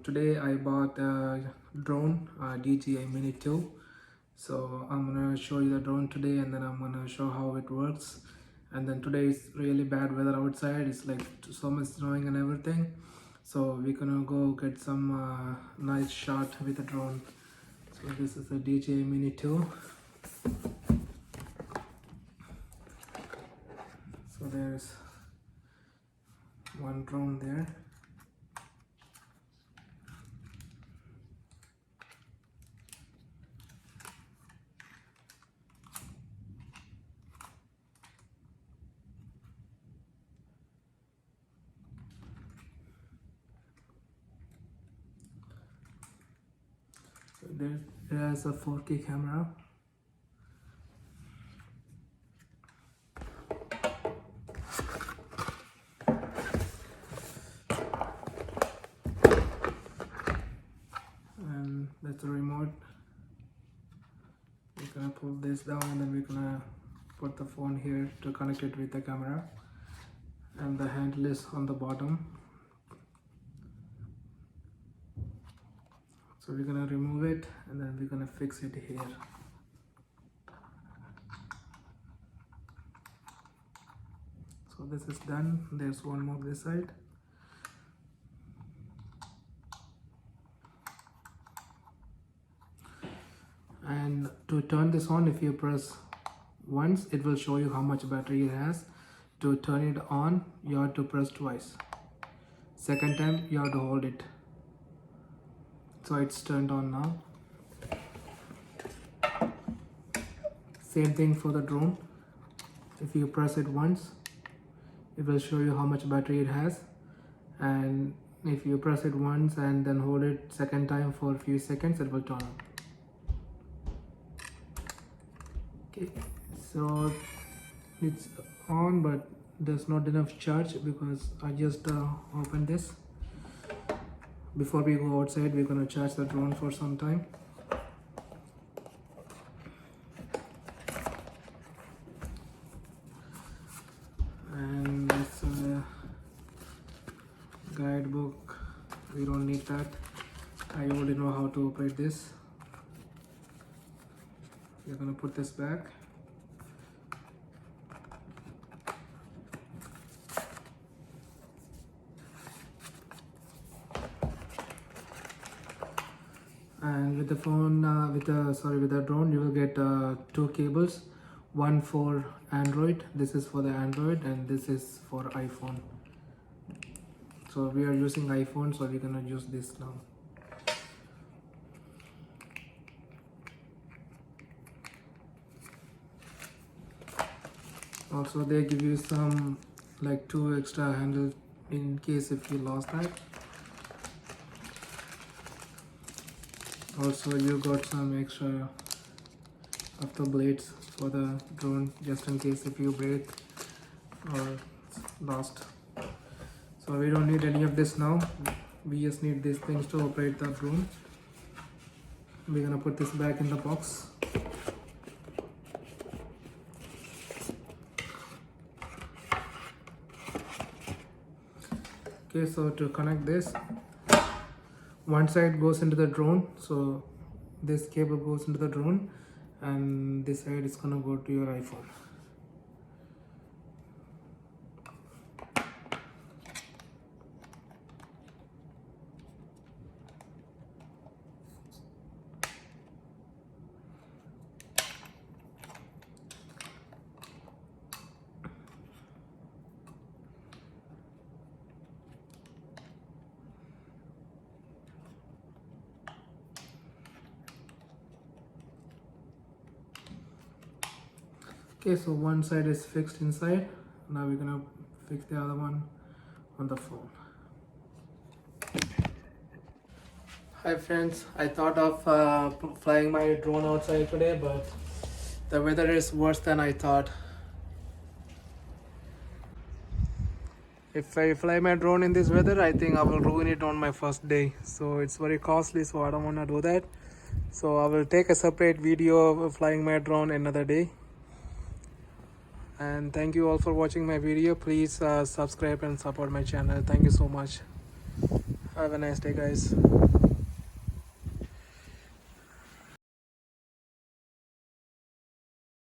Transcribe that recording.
Today I bought a drone, DJI Mini 2. So I'm gonna show you the drone today, and then I'm gonna show how it works. And then today is really bad weather outside. It's like so much snowing and everything. So we're gonna go get some nice shot with the drone. So this is the DJI Mini 2. So there's one drone there. There's a 4K camera. And that's the remote. We're gonna pull this down, and then we're gonna put the phone here to connect it with the camera. And the handle is on the bottom. So we're gonna remove it, and then we're gonna fix it here. So this is done. There's one more this side. And to turn this on, if you press once, it will show you how much battery it has. To turn it on, you have to press twice. Second time, you have to hold it. So it's turned on now. Same thing for the drone. If you press it once, it will show you how much battery it has. And if you press it once and then hold it second time for a few seconds, it will turn on. Okay, so it's on, but there's not enough charge because I just opened this. Before we go outside, we're gonna charge the drone for some time. And this guidebook, we don't need that. I already know how to operate this. We're gonna put this back. And with the phone, with the drone, you will get two cables, one for Android. This is for the Android, and this is for iPhone. So we are using iPhone, so we're gonna use this now. Also, they give you some like two extra handles in case if you lost that. Also, you got some extra of the blades for the drone, just in case if you break or lost. So we don't need any of this now. We just need these things to operate the drone. We're gonna put this back in the box. Okay, so to connect this, one side goes into the drone, so this cable goes into the drone, and this side is gonna go to your iPhone. Okay, so one side is fixed inside. Now we're gonna fix the other one on the phone. Hi friends, I thought of flying my drone outside today, but the weather is worse than I thought. If I fly my drone in this weather, I think I will ruin it on my first day. So it's very costly, so I don't want to do that. So I will take a separate video of flying my drone another day. And thank you all for watching my video. Please subscribe and support my channel. Thank you so much. Have a nice day, guys.